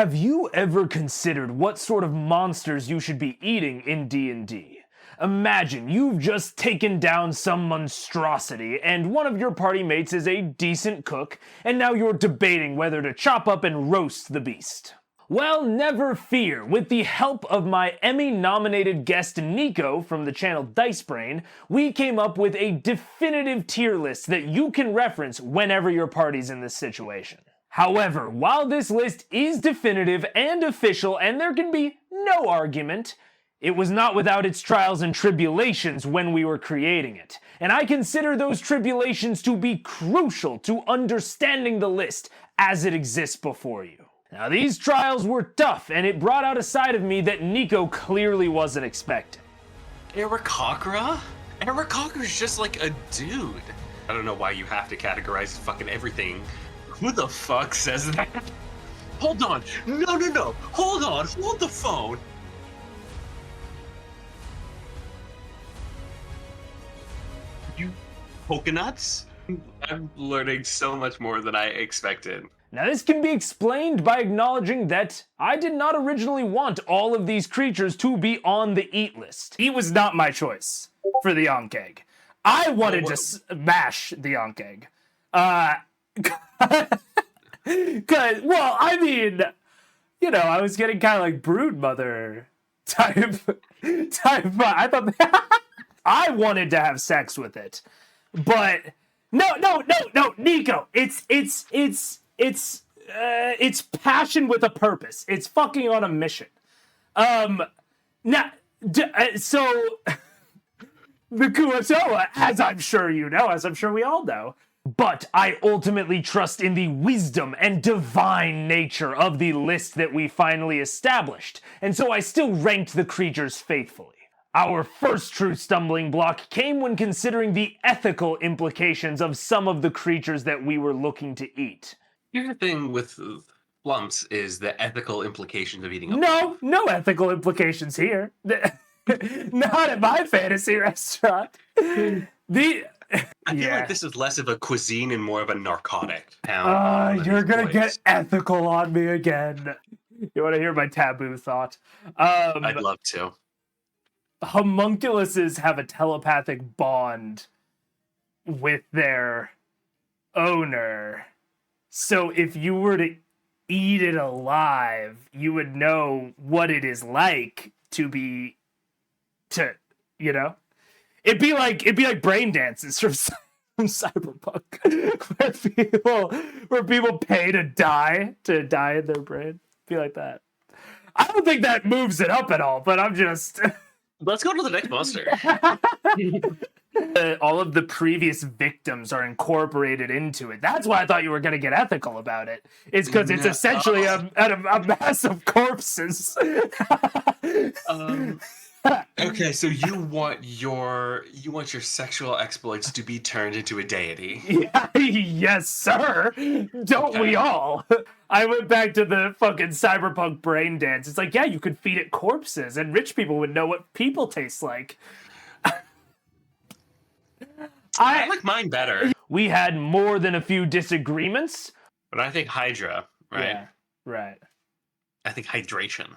Have you ever considered what sort of monsters you should be eating in D&D? Imagine you've just taken down some monstrosity and one of your party mates is a decent cook, and now you're debating whether to chop up and roast the beast. Well, never fear. With the help of my Emmy-nominated guest Nico from the channel Dice Brain, we came up with a definitive tier list that you can reference whenever your party's in this situation. However, while this list is definitive and official and there can be no argument, it was not without its trials and tribulations when we were creating it. And I consider those tribulations to be crucial to understanding the list as it exists before you. Now, these trials were tough, and it brought out a side of me that Nico clearly wasn't expecting. Aarakocra? Aarakocra's just like a dude. I don't know why you have to categorize fucking everything. Who the fuck says that? Hold on. No. Hold on. Hold the phone. You coconuts? I'm learning so much more than I expected. Now, this can be explained by acknowledging that I did not originally want all of these creatures to be on the eat list. He was not my choice for the Yonk Egg. I wanted to smash the Yonk Egg. Cause, well, I mean, you know, I was getting kind of like broodmother type. I thought I wanted to have sex with it, but no, Nico, it's passion with a purpose. It's fucking on a mission. Now, so the Kuatoa, as I'm sure you know, as I'm sure we all know. But I ultimately trust in the wisdom and divine nature of the list that we finally established, and so I still ranked the creatures faithfully. Our first true stumbling block came when considering the ethical implications of some of the creatures that we were looking to eat. Here's the thing with lumps is the ethical implications of eating a No ethical implications here. Not at my fantasy restaurant. I feel like this is less of a cuisine and more of a narcotic. You're gonna get ethical on me again. You want to hear my taboo thought? I'd love to. Homunculuses have a telepathic bond with their owner. So if you were to eat it alive, you would know what it is like you know? It'd be like brain dances from Cyberpunk, where people pay to die in their brain. Be like that. I don't think that moves it up at all, but I'm just. Let's go to the next monster. All of the previous victims are incorporated into it. That's why I thought you were going to get ethical about it. It's because it's essentially a mass of corpses. Okay, so you want your sexual exploits to be turned into a deity. Yeah, yes, sir. Don't we all? I went back to the fucking cyberpunk brain dance. It's like, yeah, you could feed it corpses, and rich people would know what people taste like. I like mine better. We had more than a few disagreements. But I think Hydra, right? Yeah, right. I think hydration.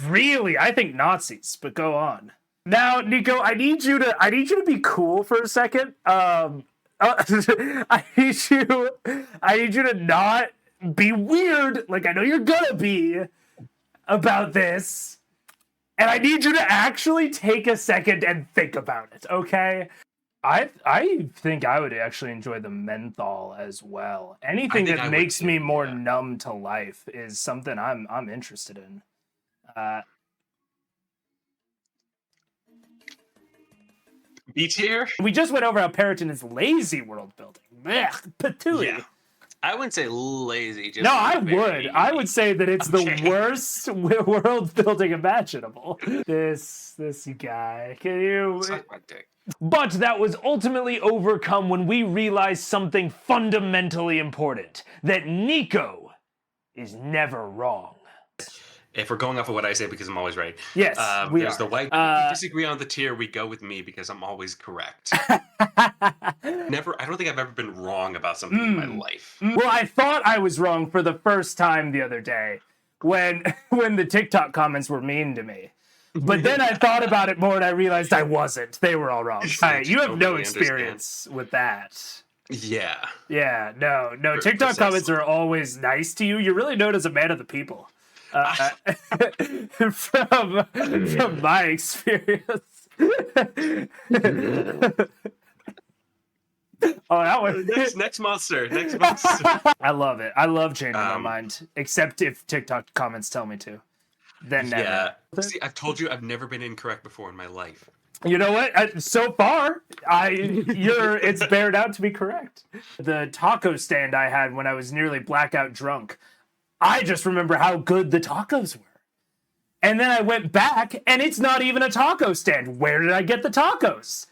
Really? I think Nazis, but go on. Now, Nico, I need you to be cool for a second. I need you to not be weird, like I know you're gonna be, about this. And I need you to actually take a second and think about it, okay? I think I would actually enjoy the menthol as well. Anything that makes me more numb to life is something I'm interested in. B tier? We just went over how Periton is lazy world building. Blech, patooey. Yeah. I wouldn't say lazy. Just no, I would. I would say that it's the worst world building imaginable. This guy. Can you? Suck my dick. But that was ultimately overcome when we realized something fundamentally important. That Nico is never wrong. If we're going off of what I say because I'm always right. Yes, we there's are. the white. If we disagree on the tier, we go with me because I'm always correct. Never. I don't think I've ever been wrong about something in my life. Well, I thought I was wrong for the first time the other day when the TikTok comments were mean to me. But then I thought about it more and I realized I wasn't. They were all wrong. You have no experience with that. Yeah. Yeah, no. TikTok comments are always nice to you. You're really known as a man of the people. From my experience. Oh, that one. Next monster. I love it. I love changing my mind, except if TikTok comments tell me to. Then never. Yeah. See, I've told you I've never been incorrect before in my life. You know what? So far, it's bared out to be correct. The taco stand I had when I was nearly blackout drunk, I just remember how good the tacos were. And then I went back, and it's not even a taco stand. Where did I get the tacos?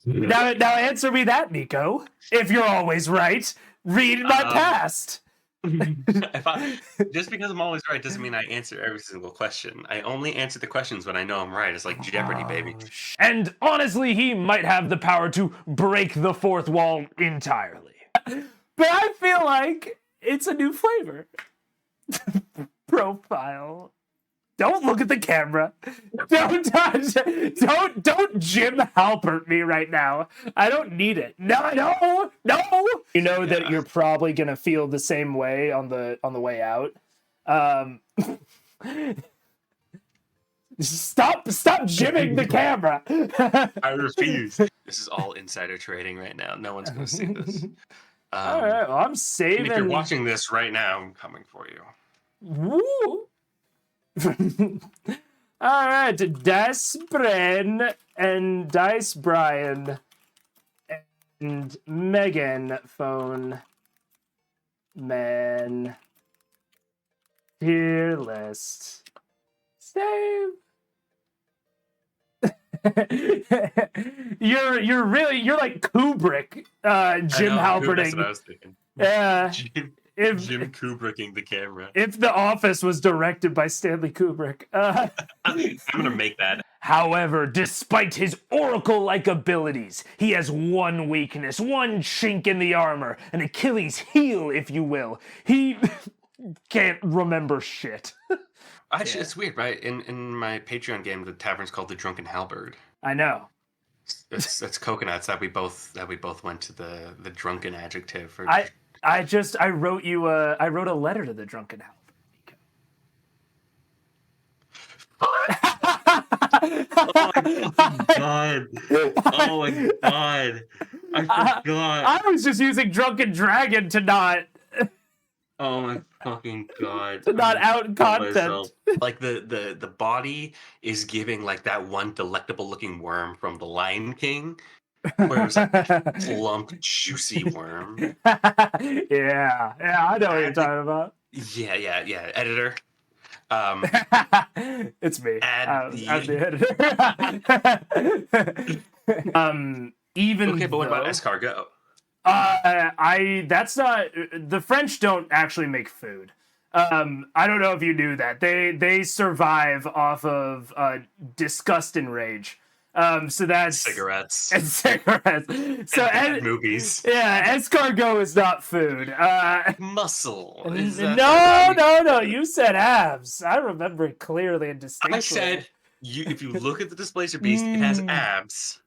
Now answer me that, Nico. If you're always right, read my past. Just because I'm always right doesn't mean I answer every single question. I only answer the questions when I know I'm right. It's like Jeopardy, baby. And honestly, he might have the power to break the fourth wall entirely. But I feel like it's a new flavor. Profile. Don't look at the camera. Don't touch. Don't Jim Halpert me right now. I don't need it. No. You know that you're probably gonna feel the same way on the way out. Stop jimming the camera. I refuse. This is all insider trading right now. No one's gonna see this. All right. Well, I'm saving. If you're watching this right now, I'm coming for you. Woo. All right, Dice Bren and Dice Brian and Megan phone man tier list. Save. You're like Kubrick, Jim Halperting. That's what I was thinking. Yeah. Jim Kubricking the camera. If The Office was directed by Stanley Kubrick. I'm gonna make that. However, despite his oracle-like abilities, he has one weakness, one chink in the armor, an Achilles heel, if you will. He can't remember shit. Actually, it's weird, right? In my Patreon game, the tavern's called the Drunken Halberd. I know. It's coconuts that we both went to the drunken adjective for. I wrote a letter to the Drunken Halberd. Oh my god! Oh my god! I forgot. I was just using Drunken Dragon to not. Oh my fucking god! To not out content. Like the body is giving like that one delectable looking worm from The Lion King. Where it was like a plump, juicy worm. Yeah, I know what you're talking about. Yeah. Editor. It's me. Add I'm the editor. Even okay, but what about escargot? That's not the French don't actually make food. I don't know if you knew that. They survive off of disgust and rage. So that's cigarettes. And cigarettes. So and movies. Yeah, escargot is not food. Muscle. No. You said abs. I remember it clearly and distinctly. I said if you look at the Displacer Beast, it has abs.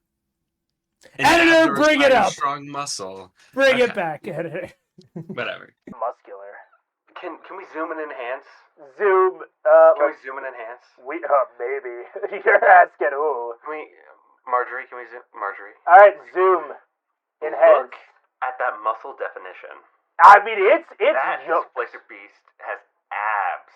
Editor, bring it up. Strong muscle. Bring it back, editor. Whatever. Muscular. Can we zoom and enhance? Zoom. Can we zoom and enhance? Maybe. You're asking who? Marjorie, can we zoom? Marjorie. All right, zoom. Enhance. Look at that muscle definition. I mean, it's that Displacer Beast has abs.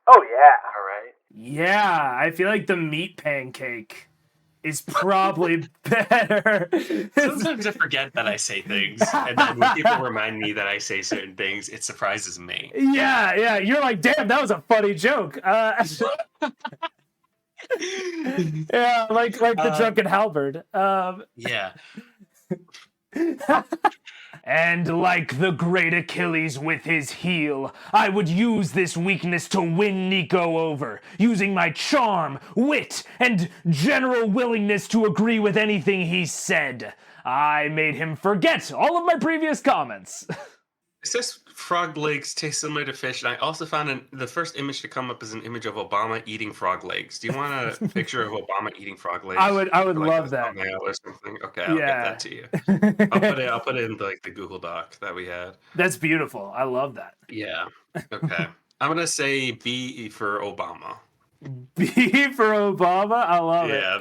Oh yeah. All right. Yeah, I feel like the meat pancake is probably better. Sometimes I forget that I say things, and then when people remind me that I say certain things, it surprises me. Yeah, you're like, damn, that was a funny joke. Yeah, like the Drunken Halberd. Yeah. And like the great Achilles with his heel, I would use this weakness to win Nico over, using my charm, wit, and general willingness to agree with anything he said. I made him forget all of my previous comments. It says frog legs taste similar to fish, and I also found the first image to come up is an image of Obama eating frog legs. Do you want a picture of Obama eating frog legs? I would Like love that. thumbnail or something. Okay, I'll get that to you. I'll put it in like the Google Doc that we had. That's beautiful. I love that. Yeah. Okay. I'm gonna say B for Obama. B for Obama. I love it. Yeah.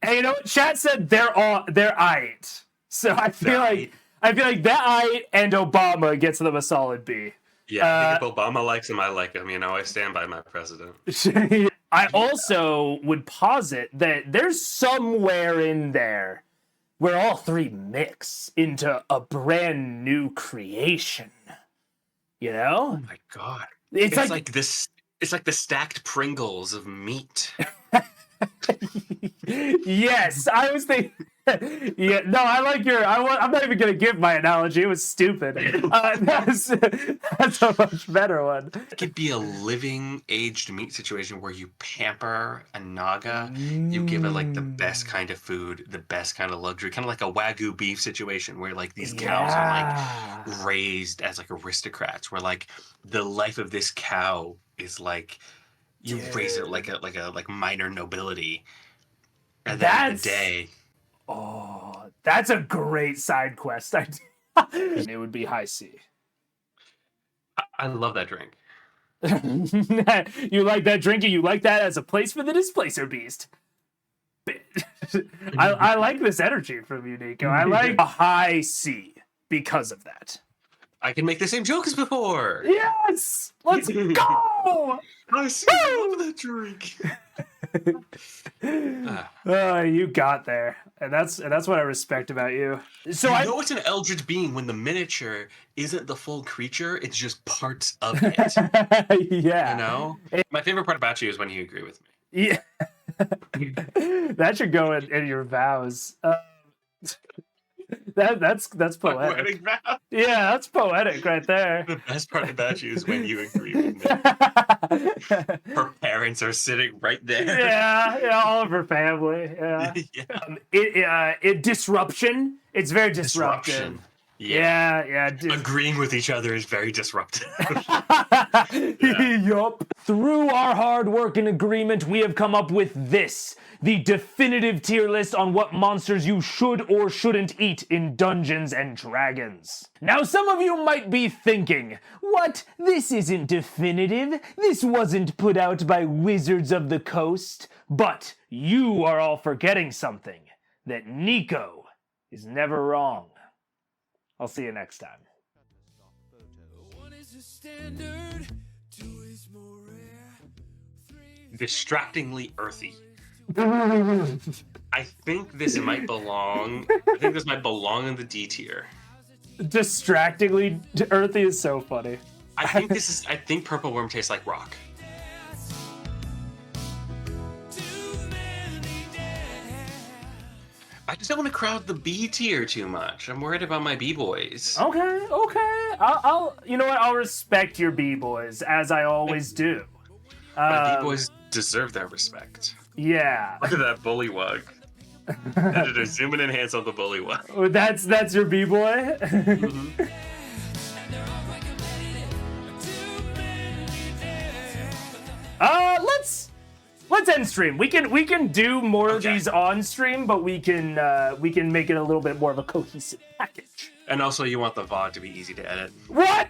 Hey, you know what? Chat said they're aight. So I feel like that aight and Obama gets them a solid B. Yeah, I think if Obama likes him, I like him. You know, I stand by my president. I also would posit that there's somewhere in there where all three mix into a brand new creation. You know? Oh my god. It's like this. It's like the stacked Pringles of meat. Yes, I was thinking. Yeah, no, I like your. I'm not even gonna give my analogy. It was stupid. That's a much better one. It could be a living, aged meat situation where you pamper a naga. You give it like the best kind of food, the best kind of luxury, kind of like a Wagyu beef situation where like these cows are like raised as like aristocrats. Where like the life of this cow is like you raise it like a minor nobility. At the end of the day. Oh, that's a great side quest idea. It would be high C. I love that drink. You like that drink and you like that as a place for the displacer beast. I like this energy from you, Nico. I like a high C because of that. I can make the same joke as before. Yes! Let's go! I love that drink. You got there, and that's what I respect about you. So I know it's an eldritch being when the miniature isn't the full creature; it's just parts of it. Yeah, you know. My favorite part about you is when you agree with me. Yeah, that should go in your vows. That's poetic. Yeah, that's poetic right there. The best part about you is when you agree with me. Her parents are sitting right there. Yeah, all of her family. Yeah. Disruption. It's very disruptive. Yeah. Agreeing with each other is very disruptive. Yup. Through our hard work and agreement, we have come up with this, the definitive tier list on what monsters you should or shouldn't eat in Dungeons and Dragons. Now, some of you might be thinking, what? This isn't definitive. This wasn't put out by Wizards of the Coast. But you are all forgetting something, that Nico is never wrong. I'll see you next time. Distractingly earthy. I think this might belong. in the D tier. Distractingly earthy is so funny. I think purple worm tastes like rock. I just don't want to crowd the B tier too much. I'm worried about my B-boys. Okay. I'll you know what? I'll respect your B-boys, as I always do. My B-boys deserve that respect. Yeah. Look at that bullywug. Editor, zoom in and enhance on the bullywug. That's your B-boy? Mm-hmm. Let's end stream. We can do more of these on stream, but we can make it a little bit more of a cohesive package. And also, you want the VOD to be easy to edit. What?